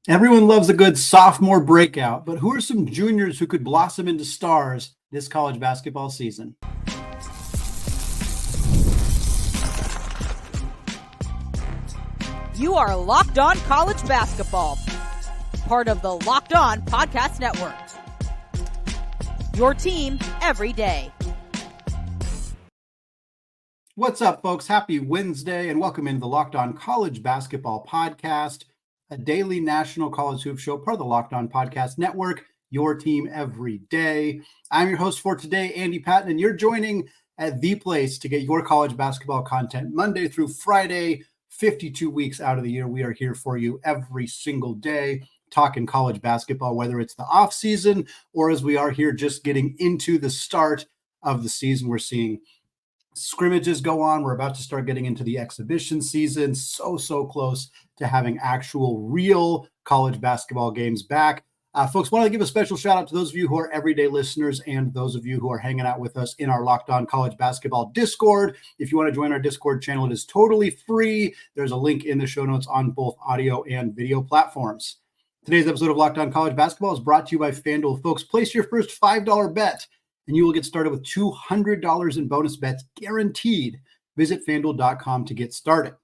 Everyone loves a good sophomore breakout, but who are some juniors who could blossom into stars this college basketball season? You are Locked On College Basketball, part of the Locked On Podcast Network. Your team every day. What's up, folks? Happy Wednesday, and welcome into the Locked On College Basketball Podcast, a daily national college hoop show, part of the Locked On Podcast Network, your team every day. I'm your host for today, Andy Patton, and you're joining at the place to get your college basketball content Monday through Friday, 52 weeks out of the year. We are here for you every single day, talking college basketball, whether it's the off season or as we are here just getting into the start of the season. We're seeing scrimmages go on. We're about to start getting into the exhibition season. So close to having actual real college basketball games back. Folks, want to give a special shout out to those of you who are everyday listeners and those of you who are hanging out with us in our Locked On College Basketball Discord. If you want to join our Discord channel, it is totally free. There's a link in the show notes on both audio and video platforms. Today's episode of Locked On College Basketball is brought to you by FanDuel. Folks, place your first $5 bet and you will get started with $200 in bonus bets guaranteed. Visit FanDuel.com to get started.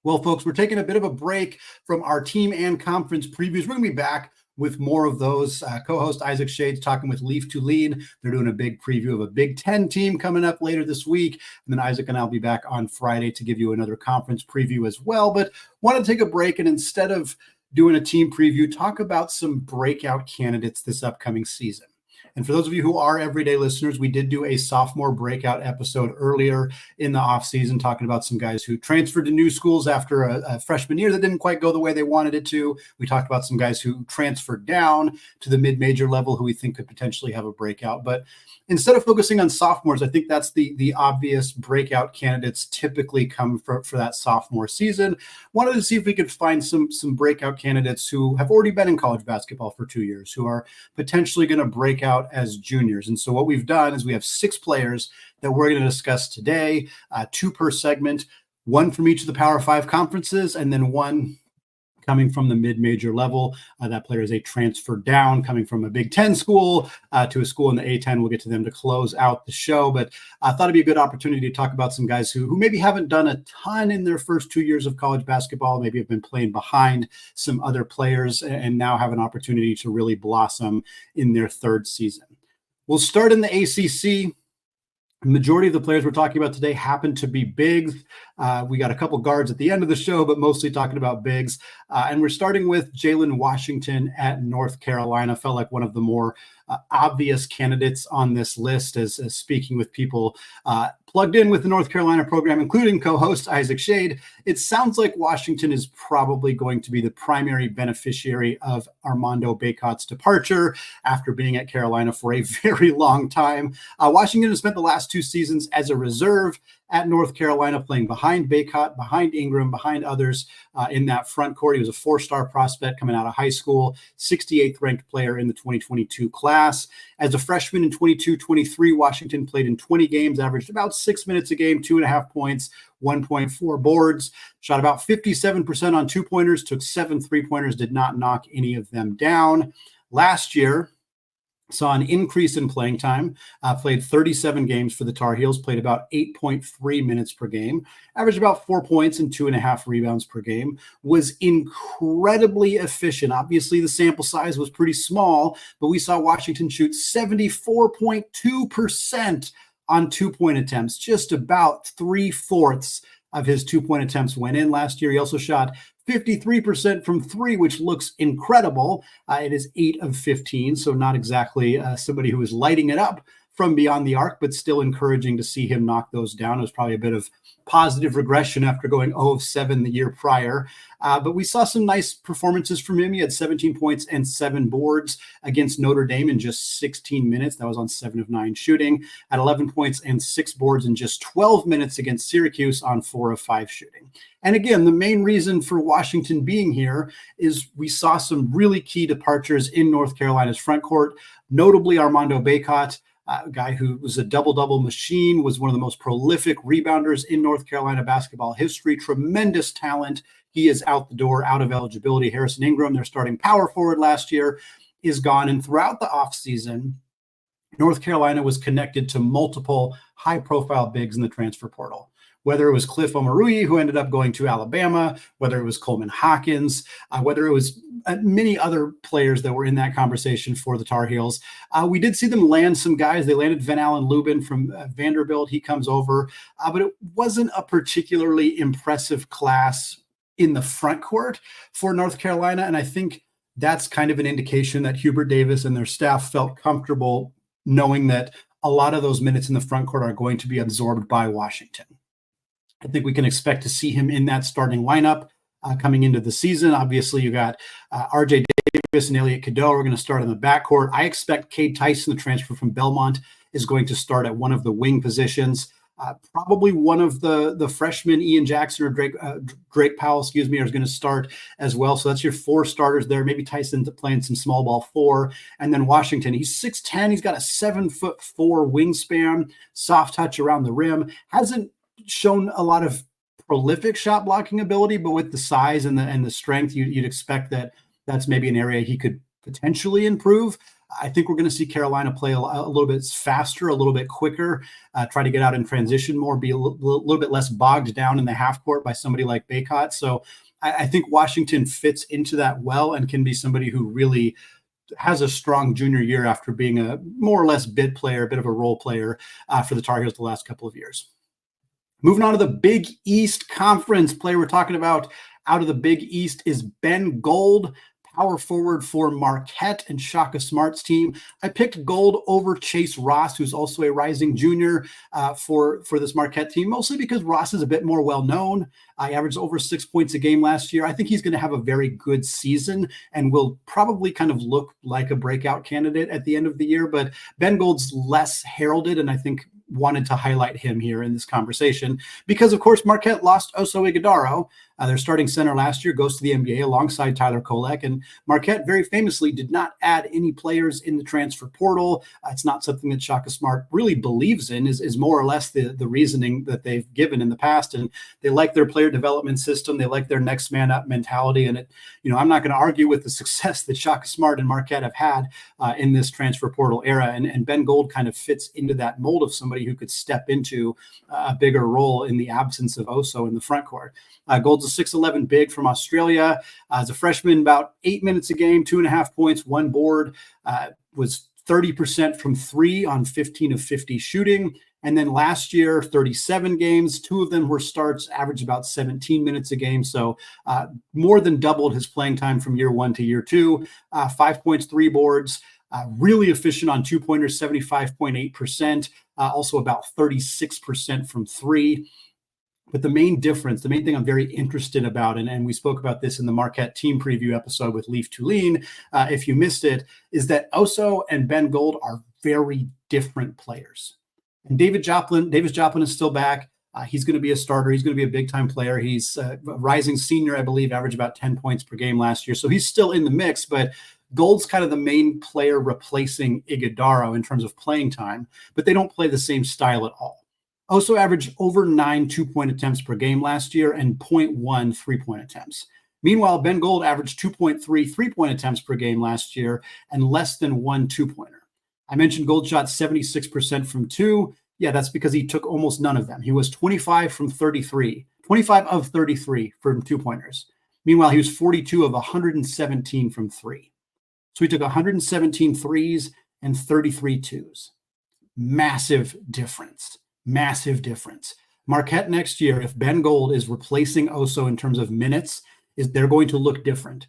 Well, folks, we're taking a bit of a break from our team and conference previews. We're going to be back with more of those. Co-host Isaac Shade's talking with Leaf to Lead. They're doing a big preview of a Big Ten team coming up later this week. And then Isaac and I'll be back on Friday to give you another conference preview as well. But want to take a break and instead of doing a team preview, talk about some breakout candidates this upcoming season. And for those of you who are everyday listeners, we did do a sophomore breakout episode earlier in the offseason talking about some guys who transferred to new schools after a freshman year that didn't quite go the way they wanted it to. We talked about some guys who transferred down to the mid-major level who we think could potentially have a breakout. But instead of focusing on sophomores, I think that's the obvious breakout candidates typically come for that sophomore season. Wanted to see if we could find some breakout candidates who have already been in college basketball for 2 years, who are potentially going to break out as juniors. And so what we've done is we have 6 players that we're going to discuss today, 2 per segment, 1 from each of the Power 5 conferences, and then 1 coming from the mid-major level. That player is a transfer down coming from a Big Ten school to a school in the A10. We'll get to them to close out the show, but I thought it'd be a good opportunity to talk about some guys who maybe haven't done a ton in their first 2 years of college basketball, maybe have been playing behind some other players and now have an opportunity to really blossom in their third season. We'll start in the ACC. The majority of the players we're talking about today happen to be bigs. We got a couple guards at the end of the show, but mostly talking about bigs. And we're starting with Jalen Washington at North Carolina. Felt like one of the more obvious candidates on this list as speaking with people plugged in with the North Carolina program, including co-host Isaac Shade. It sounds like Washington is probably going to be the primary beneficiary of Armando Bacot's departure after being at Carolina for a very long time. Washington has spent the last 2 seasons as a reserve at North Carolina, playing behind Bacot, behind Ingram, behind others in that front court. He was a 4-star prospect coming out of high school, 68th ranked player in the 2022 class. As a freshman in 22-23, Washington played in 20 games, averaged about 6 minutes a game, 2.5 points, 1.4 boards, shot about 57% on 2-pointers, took 7 3-pointers, did not knock any of them down. Last year, saw an increase in playing time, played 37 games for the Tar Heels, played about 8.3 minutes per game, averaged about 4 points and 2.5 rebounds per game, was incredibly efficient. Obviously, the sample size was pretty small, but we saw Washington shoot 74.2% on 2-point attempts, just about 3/4 of his 2-point attempts went in last year. He also shot 53% from 3, which looks incredible. It is 8 of 15, so not exactly somebody who is lighting it up from beyond the arc, but still encouraging to see him knock those down. It was probably a bit of positive regression after going 0 of 7 the year prior. But we saw some nice performances from him. He had 17 points and 7 boards against Notre Dame in just 16 minutes. That was on 7 of 9 shooting. At 11 points and 6 boards in just 12 minutes against Syracuse on 4 of 5 shooting. And again, the main reason for Washington being here is we saw some really key departures in North Carolina's front court, notably Armando Bacot, a guy who was a double-double machine, was one of the most prolific rebounders in North Carolina basketball history, tremendous talent, He is out the door, out of eligibility. Harrison Ingram, their starting power forward last year, is gone. And throughout the offseason, North Carolina was connected to multiple high-profile bigs in the transfer portal. Whether it was Cliff Omoruyi, who ended up going to Alabama, whether it was Coleman Hawkins, whether it was many other players that were in that conversation for the Tar Heels. We did see them land some guys. They landed Van Allen Lubin from Vanderbilt. He comes over, but it wasn't a particularly impressive class in the front court for North Carolina. And I think that's kind of an indication that Hubert Davis and their staff felt comfortable knowing that a lot of those minutes in the front court are going to be absorbed by Washington. I think we can expect to see him in that starting lineup coming into the season. Obviously, you got RJ Davis and Elliot Cadeau are going to start in the backcourt. I expect Cade Tyson, the transfer from Belmont, is going to start at one of the wing positions. Probably one of the freshmen, Ian Jackson or Drake Powell, is going to start as well. So that's your 4 starters there. Maybe Tyson playing some small ball 4. And then Washington, he's 6'10". He's got a 7'4" wingspan, soft touch around the rim. Hasn't shown a lot of prolific shot blocking ability, but with the size and the strength, you'd expect that that's maybe an area he could potentially improve. I think we're going to see Carolina play a little bit faster, a little bit quicker, try to get out in transition more, be a little bit less bogged down in the half court by somebody like Bacot. So I think Washington fits into that well and can be somebody who really has a strong junior year after being a more or less bit player, a bit of a role player for the Tar Heels the last couple of years. Moving on to the Big East Conference, player we're talking about out of the Big East is Ben Gold, power forward for Marquette and Shaka Smart's team. I picked Gold over Chase Ross, who's also a rising junior for this Marquette team, mostly because Ross is a bit more well-known. I averaged over 6 points a game last year. I think he's going to have a very good season and will probably kind of look like a breakout candidate at the end of the year. But Ben Gold's less heralded, and I think wanted to highlight him here in this conversation because, of course, Marquette lost Oso Ighodaro. Their starting center last year goes to the NBA alongside Tyler Kolek, and Marquette very famously did not add any players in the transfer portal. It's not something that Shaka Smart really believes in, is more or less the reasoning that they've given in the past. And they like their player development system. They like their next man up mentality. And I'm not going to argue with the success that Shaka Smart and Marquette have had in this transfer portal era. And Ben Gold kind of fits into that mold of somebody who could step into a bigger role in the absence of Oso in the front court. Gold's a 6'11" big from Australia. As a freshman, about 8 minutes a game, 2.5 points, 1 board, was 30% from 3 on 15 of 50 shooting. And then last year, 37 games, 2 of them were starts, averaged about 17 minutes a game. So more than doubled his playing time from year 1 to year 2, 5 points, 3 boards, really efficient on 2-pointers, 75.8%, also about 36% from 3. But the main thing I'm very interested about, and we spoke about this in the Marquette team preview episode with Leaf Tulane, if you missed it, is that Oso and Ben Gold are very different players. And Davis Joplin is still back. He's going to be a starter. He's going to be a big-time player. He's a rising senior, I believe, averaged about 10 points per game last year. So he's still in the mix, but Gold's kind of the main player replacing Ighodaro in terms of playing time, but they don't play the same style at all. Oso averaged over 9 2-point attempts per game last year and 0.1 3-point attempts. Meanwhile, Ben Gold averaged 2.3 3-point attempts per game last year and less than 1 2-pointer. I mentioned Gold shot 76% from 2. Yeah, that's because he took almost none of them. He was 25 of 33 from 2-pointers. Meanwhile, he was 42 of 117 from 3. So he took 117 threes and 33 twos. Massive difference. Marquette next year, if Ben Gold is replacing Oso in terms of minutes, they're going to look different.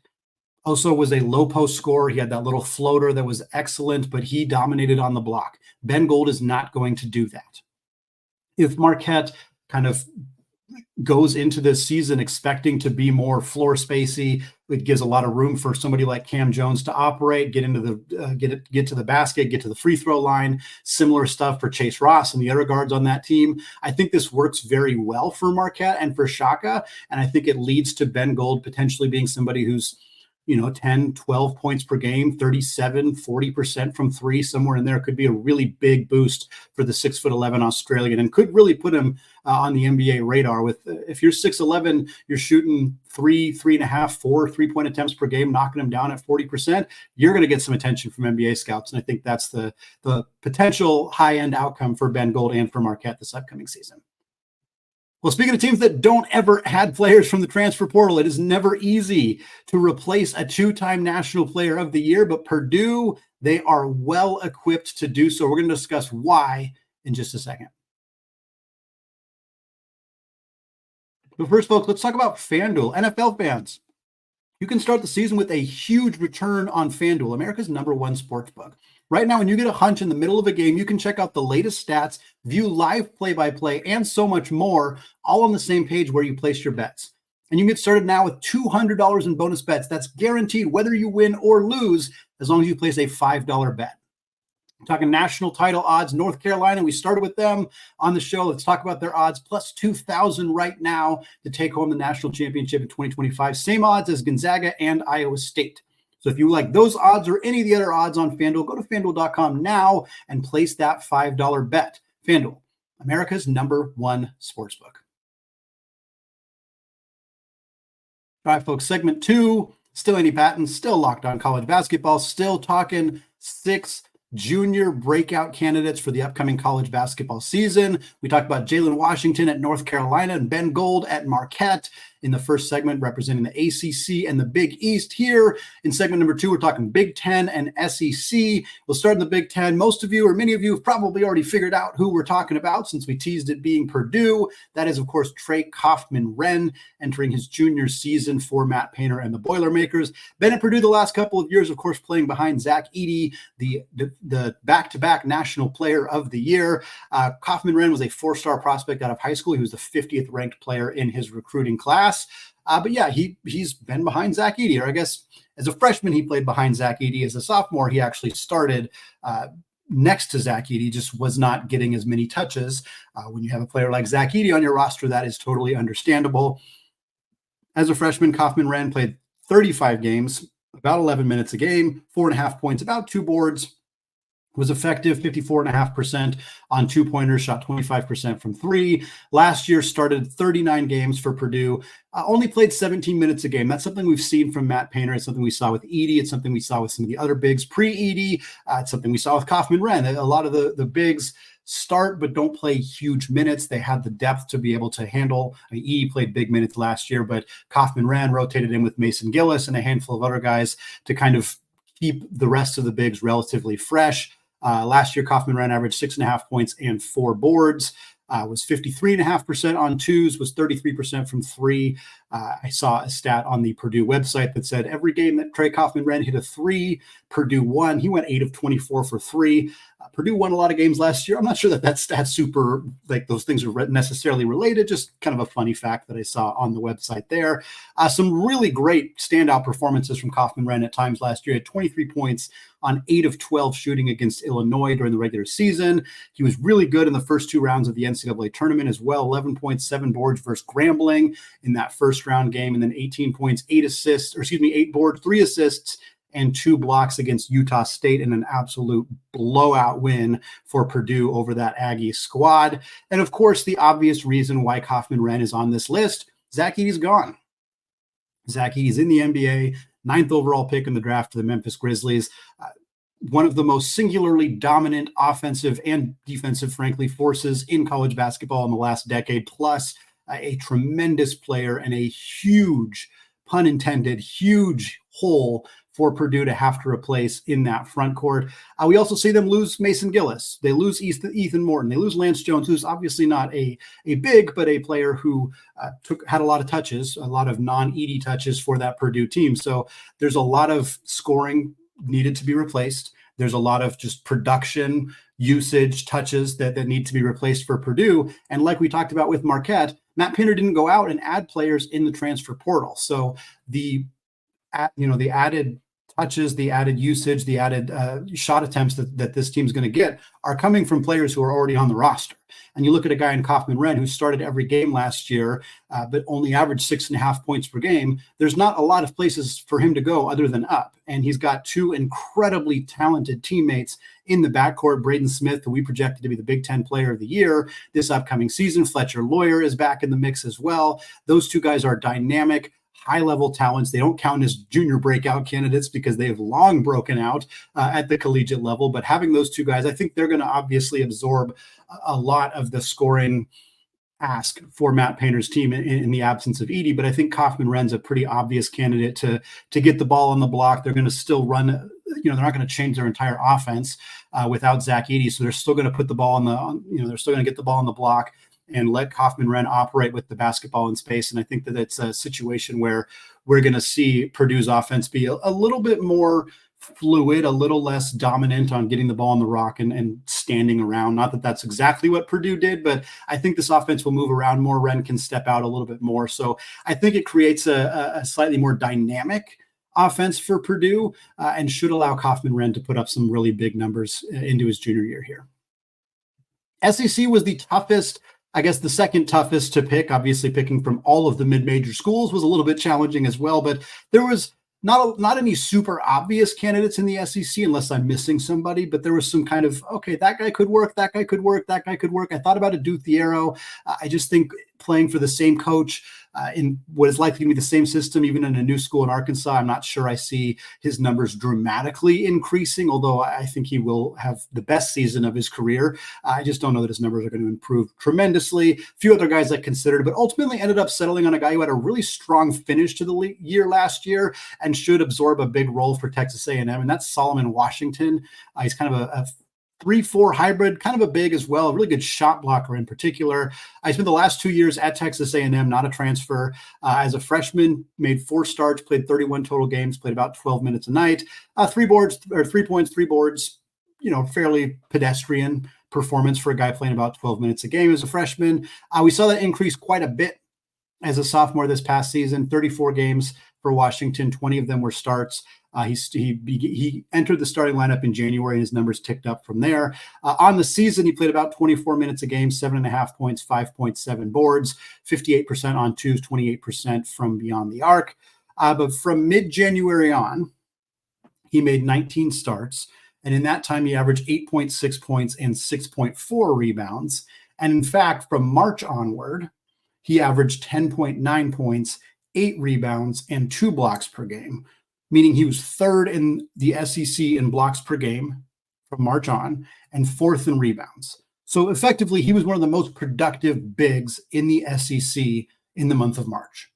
Oso was a low post scorer. He had that little floater that was excellent, but he dominated on the block. Ben Gold is not going to do that. If Marquette kind of goes into this season expecting to be more floor spacey, it gives a lot of room for somebody like Cam Jones to operate, get to the basket, get to the free throw line. Similar stuff for Chase Ross and the other guards on that team. I think this works very well for Marquette and for Shaka, and I think it leads to Ben Gold potentially being somebody who's 10, 12 points per game, 37, 40% from three, somewhere in there could be a really big boost for the 6'11" Australian, and could really put him on the NBA radar. With if you're 6'11", you're shooting 3.5, 4 3-point attempts per game, knocking him down at 40%. You're going to get some attention from NBA scouts, and I think that's the potential high-end outcome for Ben Gold and for Marquette this upcoming season. Well, speaking of teams that don't ever add players from the transfer portal, it is never easy to replace a two-time National Player of the Year, but Purdue, they are well equipped to do so. We're going to discuss why in just a second. But first, folks, let's talk about FanDuel. NFL fans, you can start the season with a huge return on FanDuel, America's #1 sportsbook. Right now, when you get a hunch in the middle of a game, you can check out the latest stats, view live play-by-play, and so much more, all on the same page where you place your bets. And you can get started now with $200 in bonus bets. That's guaranteed whether you win or lose, as long as you place a $5 bet. I'm talking national title odds. North Carolina, we started with them on the show. Let's talk about their odds. Plus 2,000 right now to take home the national championship in 2025. Same odds as Gonzaga and Iowa State. So if you like those odds or any of the other odds on FanDuel, go to FanDuel.com now and place that $5 bet. FanDuel, America's #1 sportsbook. All right, folks, segment 2, still Andy Patton, still locked on college basketball, still talking 6 junior breakout candidates for the upcoming college basketball season. We talked about Jalen Washington at North Carolina and Ben Gold at Marquette in the first segment, representing the ACC and the Big East. Here in segment number 2, we're talking Big Ten and SEC. We'll start in the Big Ten. Most of you, or many of you, have probably already figured out who we're talking about since we teased it being Purdue. That is, of course, Trey Kaufman-Renn entering his junior season for Matt Painter and the Boilermakers. Been at Purdue the last couple of years, of course, playing behind Zach Edey, the back-to-back National Player of the Year. Kaufman-Renn was a 4-star prospect out of high school. He was the 50th ranked player in his recruiting class. But yeah, he's been behind Zach Edey, or I guess as a freshman, he played behind Zach Edey. As a sophomore, he actually started next to Zach Edey, just was not getting as many touches. When you have a player like Zach Edey on your roster, that is totally understandable. As a freshman, Kaufman-Renn played 35 games, about 11 minutes a game, 4.5 points, about 2 boards. Was effective 54.5% on 2-pointers, shot 25% from 3. Last year started 39 games for Purdue, only played 17 minutes a game. That's something we've seen from Matt Painter. It's something we saw with Edey. It's something we saw with some of the other bigs pre-Edey. It's something we saw with Kaufman-Renn. A lot of the bigs start but don't play huge minutes. They had the depth to be able to handle. Edey played big minutes last year, but Kaufman-Renn rotated in with Mason Gillis and a handful of other guys to kind of keep the rest of the bigs relatively fresh. Last year, Kaufman-Renn averaged 6.5 points and 4 boards, was 53.5% on 2s, was 33% from 3. I saw a stat on the Purdue website that said every game that Trey Kaufman-Renn hit a 3, Purdue won. He went 8 of 24 for 3. Purdue won a lot of games last year. I'm not sure that's super, like those things are necessarily related, just kind of a funny fact that I saw on the website there. Some really great standout performances from Kaufman-Renn at times last year. He had 23 points on 8 of 12 shooting against Illinois during the regular season. He was really good in the first 2 rounds of the NCAA tournament as well. 11 points, 7 boards versus Grambling in that first round game, and then 18 points, 8 boards, 3 assists, and 2 blocks against Utah State in an absolute blowout win for Purdue over that Aggie squad. And of course, the obvious reason why Kaufman-Renn is on this list, Zach Edey's gone. Zach Edey's in the NBA, 9th overall pick in the draft to the Memphis Grizzlies. One of the most singularly dominant offensive and defensive, frankly, forces in college basketball in the last decade, plus a tremendous player and a huge, pun intended, huge hole for Purdue to have to replace in that front court. We also see them lose Mason Gillis. They lose Ethan Morton. They lose Lance Jones, who's obviously not a big, but a player who had a lot of touches, a lot of non-Edey touches for that Purdue team. So there's a lot of scoring needed to be replaced. There's a lot of just production, usage, touches that need to be replaced for Purdue. And like we talked about with Marquette, Matt Painter didn't go out and add players in the transfer portal. So the added touches, the added usage, the added shot attempts that this team's going to get are coming from players who are already on the roster. And you look at a guy in Kaufman-Renn who started every game last year, but only averaged 6.5 points per game. There's not a lot of places for him to go other than up. And he's got two incredibly talented teammates in the backcourt. Braden Smith, who we projected to be the Big Ten Player of the Year this upcoming season. Fletcher Lawyer is back in the mix as well. Those two guys are dynamic, high-level talents. They don't count as junior breakout candidates because they have long broken out at the collegiate level. But having those two guys, I think they're going to obviously absorb a lot of the scoring ask for Matt Painter's team in the absence of Edey. But I think Kaufman-Renn's a pretty obvious candidate to get the ball on the block. They're going to still run, they're not going to change their entire offense without Zach Edey. So they're still going to put the ball they're still going to get the ball on the block and let Kaufman-Renn operate with the basketball in space. And I think that it's a situation where we're going to see Purdue's offense be a little bit more fluid, a little less dominant on getting the ball on the rock and standing around. Not that that's exactly what Purdue did, but I think this offense will move around more. Renn can step out a little bit more. So I think it creates a slightly more dynamic offense for Purdue and should allow Kaufman-Renn to put up some really big numbers into his junior year here. SEC was the toughest, I guess the second toughest to pick. Obviously, picking from all of the mid-major schools was a little bit challenging as well, but there was not any super obvious candidates in the SEC unless I'm missing somebody, but there was some kind of, okay, that guy could work, that guy could work, that guy could work. I thought about a Duke Thiero. I just think playing for the same coach in what is likely to be the same system, even in a new school in Arkansas, I'm not sure I see his numbers dramatically increasing, although I think he will have the best season of his career. I just don't know that his numbers are going to improve tremendously. A few other guys I considered, but ultimately ended up settling on a guy who had a really strong finish to the year last year and should absorb a big role for Texas A&M, and that's Solomon Washington. He's kind of a 3-4 hybrid, kind of a big as well, a really good shot blocker in particular. I spent the last 2 years at Texas A&M, not a transfer. As a freshman, made 4 starts, played 31 total games, played about 12 minutes a night. 3 points, 3 boards, fairly pedestrian performance for a guy playing about 12 minutes a game as a freshman. We saw that increase quite a bit as a sophomore this past season. 34 games for Washington, 20 of them were starts. He entered the starting lineup in January, and his numbers ticked up from there. On the season, he played about 24 minutes a game, 7.5 points, 5.7 boards, 58% on twos, 28% from beyond the arc. But from mid-January on, he made 19 starts, and in that time, he averaged 8.6 points and 6.4 rebounds. And in fact, from March onward, he averaged 10.9 points, 8 rebounds, and 2 blocks per game, meaning he was third in the SEC in blocks per game from March on and fourth in rebounds. So effectively, he was one of the most productive bigs in the SEC in the month of March.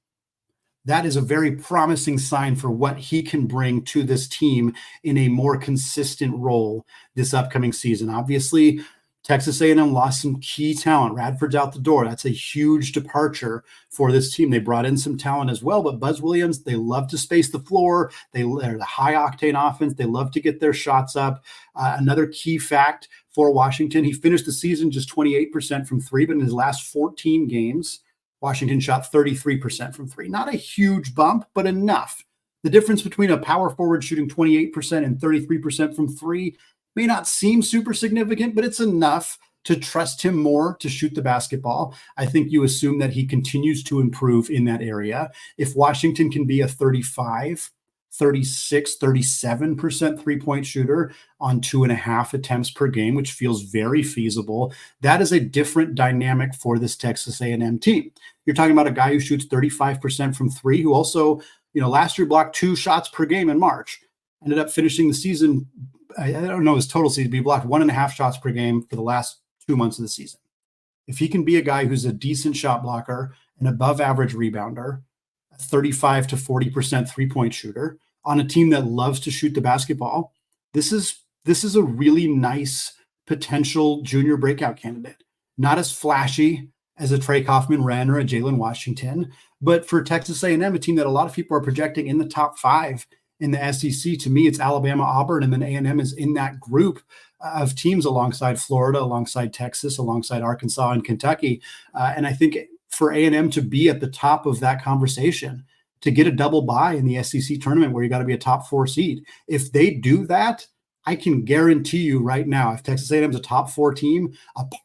That is a very promising sign for what he can bring to this team in a more consistent role this upcoming season. Obviously, Texas A&M lost some key talent. Radford's out the door. That's a huge departure for this team. They brought in some talent as well, but Buzz Williams, they love to space the floor. They're the high-octane offense. They love to get their shots up. Another key fact for Washington, he finished the season just 28% from three, but in his last 14 games, Washington shot 33% from three. Not a huge bump, but enough. The difference between a power forward shooting 28% and 33% from three may not seem super significant, but it's enough to trust him more to shoot the basketball. I think you assume that he continues to improve in that area. If Washington can be a 35, 36, 37% three-point shooter on 2.5 attempts per game, which feels very feasible, that is a different dynamic for this Texas A&M team. You're talking about a guy who shoots 35% from three, who also, last year blocked 2 shots per game in March, ended up finishing the season, I don't know his total season, but he blocked 1.5 shots per game for the last 2 months of the season. If he can be a guy who's a decent shot blocker, an above average rebounder, a 35 to 40% three-point shooter on a team that loves to shoot the basketball, this is a really nice potential junior breakout candidate. Not as flashy as a Trey Kaufman-Renn or a Jalen Washington, but for Texas A&M, a team that a lot of people are projecting in the top 5 in the SEC. To me, it's Alabama, Auburn, and then A&M is in that group of teams alongside Florida, alongside Texas, alongside Arkansas and Kentucky. And I think for A&M to be at the top of that conversation to get a double bye in the SEC tournament where you got to be a top 4 seed. If they do that, I can guarantee you right now, if Texas A&M is a top 4 team,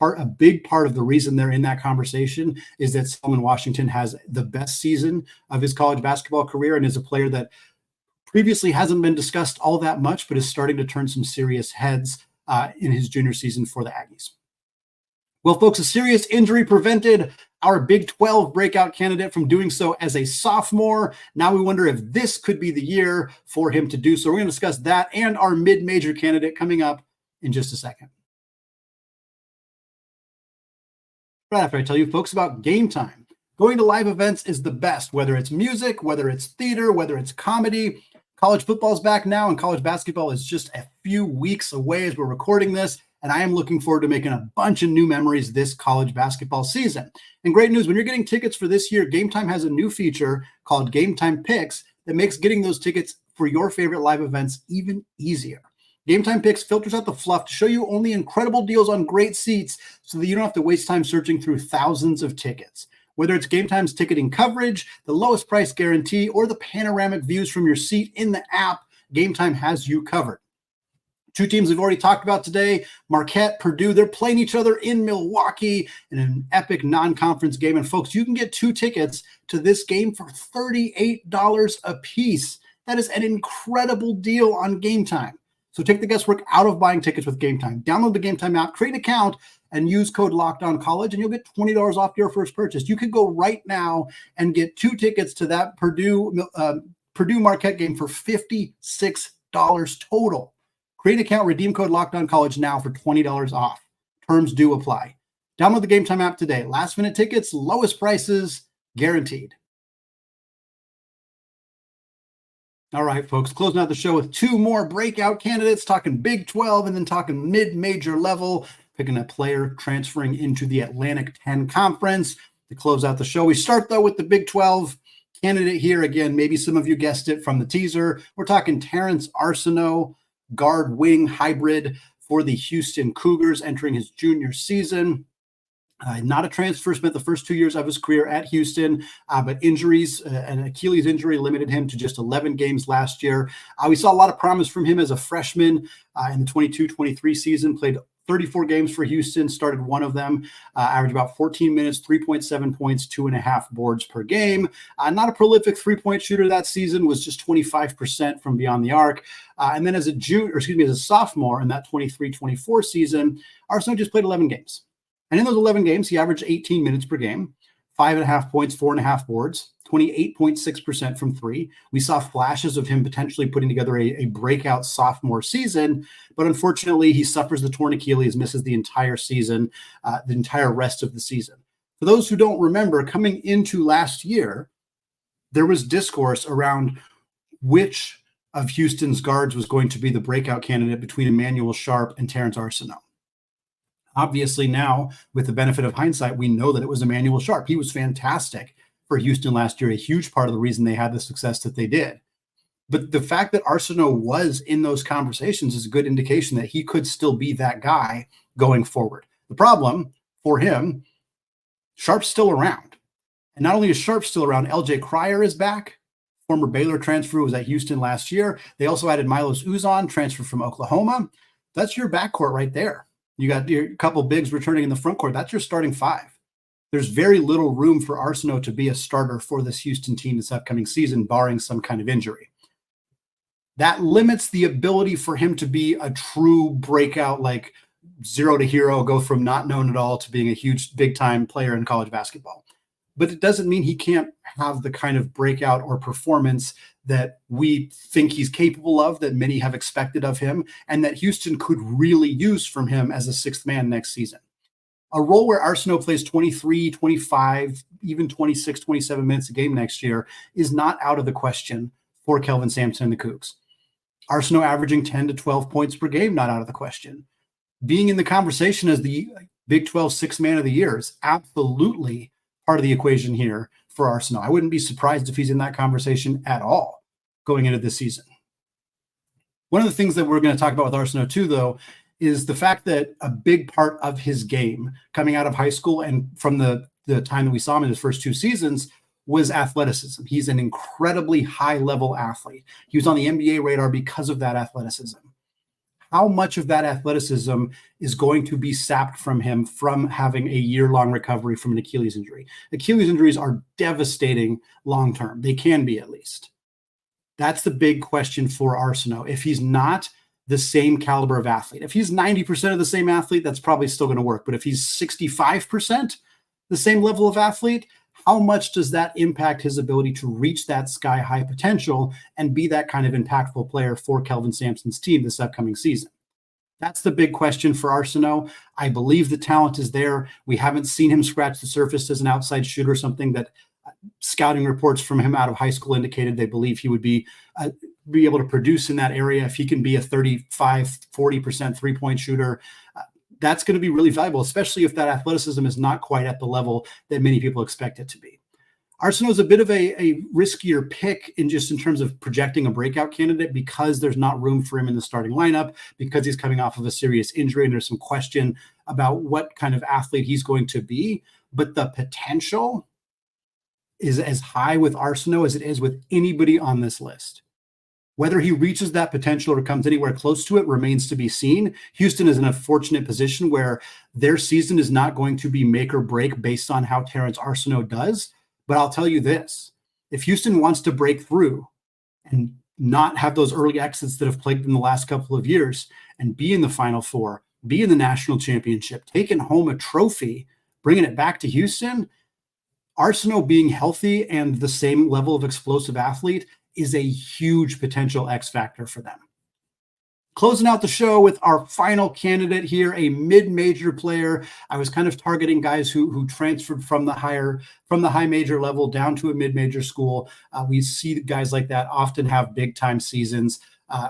a big part of the reason they're in that conversation is that Jalen Washington has the best season of his college basketball career and is a player that previously hasn't been discussed all that much, but is starting to turn some serious heads in his junior season for the Aggies. Well, folks, a serious injury prevented our Big 12 breakout candidate from doing so as a sophomore. Now we wonder if this could be the year for him to do so. We're going to discuss that and our mid-major candidate coming up in just a second. Right after I tell you folks about Game Time. Going to live events is the best, whether it's music, whether it's theater, whether it's comedy. College football is back now, and college basketball is just a few weeks away as we're recording this. And I am looking forward to making a bunch of new memories this college basketball season. And great news, when you're getting tickets for this year, Game Time has a new feature called Game Time Picks that makes getting those tickets for your favorite live events even easier. Game Time Picks filters out the fluff to show you only incredible deals on great seats so that you don't have to waste time searching through thousands of tickets. Whether it's Game Time's ticketing coverage, the lowest price guarantee, or the panoramic views from your seat in the app, Game Time has you covered. 2 teams we've already talked about today, Marquette, Purdue, they're playing each other in Milwaukee in an epic non-conference game. And folks, you can get 2 tickets to this game for $38 a piece. That is an incredible deal on Game Time. So take the guesswork out of buying tickets with Game Time. Download the Game Time app, create an account, and use code LOCKEDONCollege, and you'll get $20 off your first purchase. You could go right now and get 2 tickets to that Purdue Marquette game for $56 total. Create an account, redeem code LOCKEDONCollege now for $20 off. Terms do apply. Download the Game Time app today. Last minute tickets, lowest prices, guaranteed. All right, folks, closing out the show with 2 more breakout candidates, talking Big 12 and then talking mid-major level, picking a player transferring into the Atlantic 10 Conference to close out the show. We start, though, with the Big 12 candidate here. Again, maybe some of you guessed it from the teaser. We're talking Terrence Arceneaux, guard wing hybrid for the Houston Cougars entering his junior season. Not a transfer, spent the first 2 years of his career at Houston, but injuries, an Achilles injury limited him to just 11 games last year. We saw a lot of promise from him as a freshman in the 22-23 season, played 34 games for Houston, started one of them, averaged about 14 minutes, 3.7 points, 2.5 boards per game. Not a prolific three-point shooter that season, was just 25% from beyond the arc. And then as a sophomore in that 23-24 season, Arceneaux just played 11 games. And in those 11 games, he averaged 18 minutes per game, 5.5 points, 4.5 boards, 28.6% from 3. We saw flashes of him potentially putting together a breakout sophomore season, but unfortunately he suffers the torn Achilles, misses the entire season, the entire rest of the season. For those who don't remember, coming into last year, there was discourse around which of Houston's guards was going to be the breakout candidate between Emmanuel Sharp and Terrence Arceneaux. Obviously now, with the benefit of hindsight, we know that it was Emmanuel Sharp. He was fantastic for Houston last year, a huge part of the reason they had the success that they did. But the fact that Arceneaux was in those conversations is a good indication that he could still be that guy going forward. The problem for him, Sharp's still around. And not only is Sharp still around, LJ Cryer is back. Former Baylor transfer who was at Houston last year. They also added Milos Uzan, transfer from Oklahoma. That's your backcourt right there. You got your couple bigs returning in the front court. That's your starting 5. There's very little room for Arceneaux to be a starter for this Houston team this upcoming season, barring some kind of injury. That limits the ability for him to be a true breakout, like zero to hero, go from not known at all to being a huge, big-time player in college basketball. But it doesn't mean he can't have the kind of breakout or performance that we think he's capable of, that many have expected of him, and that Houston could really use from him as a 6th man next season. A role where Arceneaux plays 23, 25, even 26, 27 minutes a game next year is not out of the question for Kelvin Sampson and the Cougs. Arceneaux averaging 10 to 12 points per game, not out of the question. Being in the conversation as the Big 12 6th man of the year is absolutely part of the equation here for Arceneaux. I wouldn't be surprised if he's in that conversation at all going into this season. One of the things that we're going to talk about with Arceneaux too, though, is the fact that a big part of his game coming out of high school and from the time that we saw him in his first 2 seasons was athleticism. He's an incredibly high-level athlete. He was on the NBA radar because of that athleticism. How much of that athleticism is going to be sapped from him from having a year-long recovery from an Achilles injury? Achilles injuries are devastating long-term. They can be, at least. That's the big question for Arceneaux. If he's not the same caliber of athlete, if he's 90% of the same athlete, that's probably still going to work. But if he's 65% the same level of athlete, how much does that impact his ability to reach that sky-high potential and be that kind of impactful player for Kelvin Sampson's team this upcoming season? That's the big question for Arceneaux. I believe the talent is there. We haven't seen him scratch the surface as an outside shooter, something that scouting reports from him out of high school indicated they believe he would be able to produce in that area. If he can be a 35, 40% three-point shooter, that's going to be really valuable, especially if that athleticism is not quite at the level that many people expect it to be. Arceneaux is a bit of a riskier pick in terms of projecting a breakout candidate because there's not room for him in the starting lineup, because he's coming off of a serious injury and there's some question about what kind of athlete he's going to be. But the potential is as high with Arceneaux as it is with anybody on this list. Whether he reaches that potential or comes anywhere close to it remains to be seen. Houston is in a fortunate position where their season is not going to be make or break based on how Terrence Arceneaux does. But I'll tell you this, if Houston wants to break through and not have those early exits that have plagued them the last couple of years and be in the Final Four, be in the national championship, taking home a trophy, bringing it back to Houston, Arceneaux being healthy and the same level of explosive athlete is a huge potential X factor for them. Closing out the show with our final candidate here, a mid-major player. I was kind of targeting guys who transferred from the high major level down to a mid-major school. We see guys like that often have big-time seasons.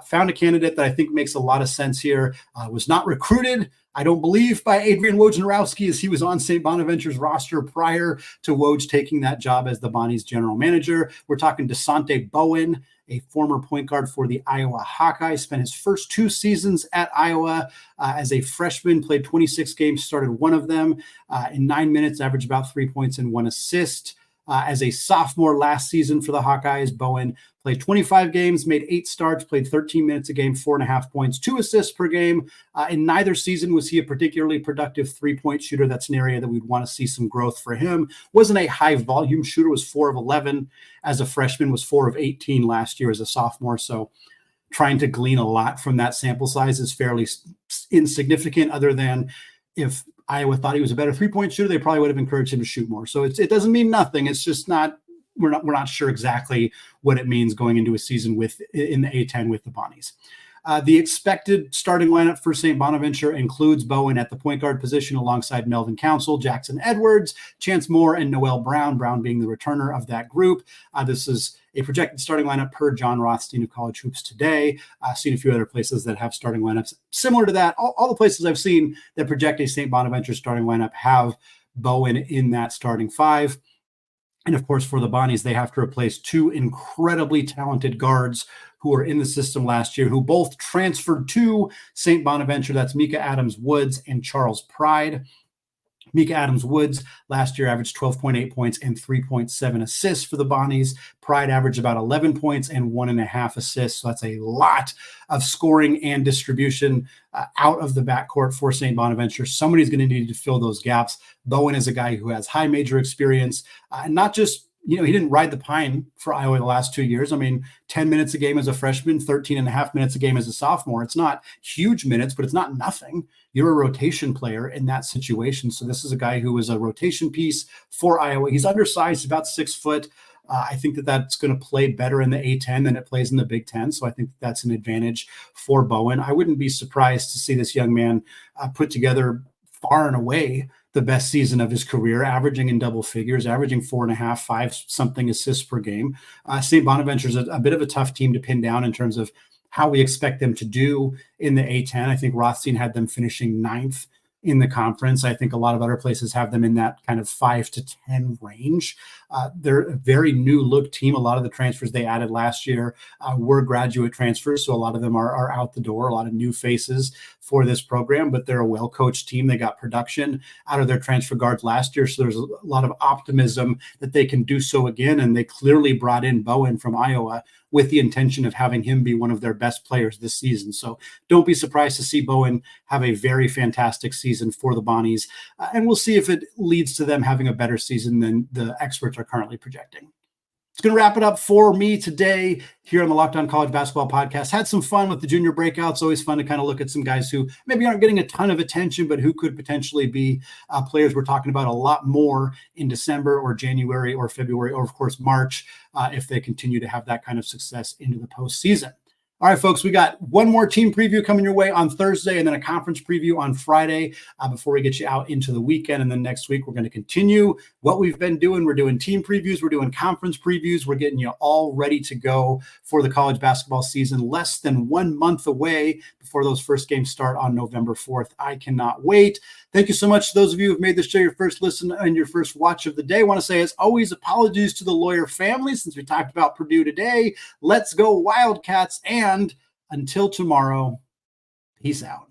Found a candidate that I think makes a lot of sense here. Was not recruited, I don't believe, by Adrian Wojnarowski, as he was on St. Bonaventure's roster prior to Woj taking that job as the Bonnie's general manager. We're talking Dasonte Bowen, a former point guard for the Iowa Hawkeyes, spent his first 2 seasons at Iowa as a freshman, played 26 games, started one of them in 9 minutes, averaged about 3 points and 1 assist. As a sophomore last season for the Hawkeyes, Bowen played 25 games, made 8 starts, played 13 minutes a game, 4.5 points, 2 assists per game. In neither season was he a particularly productive three-point shooter. That's an area that we'd want to see some growth for him. Wasn't a high-volume shooter, was 4 of 11 as a freshman, was 4 of 18 last year as a sophomore. So trying to glean a lot from that sample size is fairly insignificant, other than if Iowa thought he was a better three-point shooter, they probably would have encouraged him to shoot more. So it doesn't mean nothing. It's just we're not sure exactly what it means going into a season in the A-10 with the Bonnies. The expected starting lineup for St. Bonaventure includes Bowen at the point guard position alongside Melvin Council, Jackson Edwards, Chance Moore, and Noel Brown, Brown being the returner of that group. This is a projected starting lineup per John Rothstein of College Hoops Today. I've seen a few other places that have starting lineups similar to that. All the places I've seen that project a St. Bonaventure starting lineup have Bowen in that starting 5. And of course, for the Bonnies, they have to replace 2 incredibly talented guards who were in the system last year, who both transferred to St. Bonaventure. That's Mika Adams-Woods and Charles Pride. Mika Adams-Woods last year averaged 12.8 points and 3.7 assists for the Bonnies. Pride averaged about 11 points and 1.5 assists. So that's a lot of scoring and distribution out of the backcourt for St. Bonaventure. Somebody's going to need to fill those gaps. Bowen is a guy who has high major experience, and not just, he didn't ride the pine for Iowa the last 2 years. 10 minutes a game as a freshman, 13.5 minutes a game as a sophomore. It's not huge minutes, but it's not nothing. You're a rotation player in that situation. So this is a guy who was a rotation piece for Iowa. He's undersized, about 6 foot. I think that's going to play better in the A-10 than it plays in the Big Ten. So I think that's an advantage for Bowen. I wouldn't be surprised to see this young man put together far and away the best season of his career, averaging in double figures, averaging 4.5, 5 something assists per game. St. Bonaventure's a bit of a tough team to pin down in terms of how we expect them to do in the A-10. I think Rothstein had them finishing 9th in the conference. I think a lot of other places have them in that kind of 5 to 10 range. They're a very new look team. A lot of the transfers they added last year were graduate transfers, so a lot of them are out the door, a lot of new faces for this program, but they're a well-coached team. They got production out of their transfer guards last year, so there's a lot of optimism that they can do so again, and they clearly brought in Bowen from Iowa with the intention of having him be one of their best players this season. So don't be surprised to see Bowen have a very fantastic season for the Bonnies, and we'll see if it leads to them having a better season than the experts are currently projecting. It's going to wrap it up for me today here on the Locked On College Basketball Podcast. Had some fun with the junior breakouts. Always fun to kind of look at some guys who maybe aren't getting a ton of attention, but who could potentially be players we're talking about a lot more in December or January or February or, of course, March if they continue to have that kind of success into the postseason. All right, folks, we got one more team preview coming your way on Thursday and then a conference preview on Friday before we get you out into the weekend. And then next week, we're going to continue what we've been doing. We're doing team previews. We're doing conference previews. We're getting you all ready to go for the college basketball season, less than 1 month away before those first games start on November 4th. I cannot wait. Thank you so much to those of you who have made this show your first listen and your first watch of the day. I want to say, as always, apologies to the lawyer family since we talked about Purdue today. Let's go Wildcats. And until tomorrow, peace out.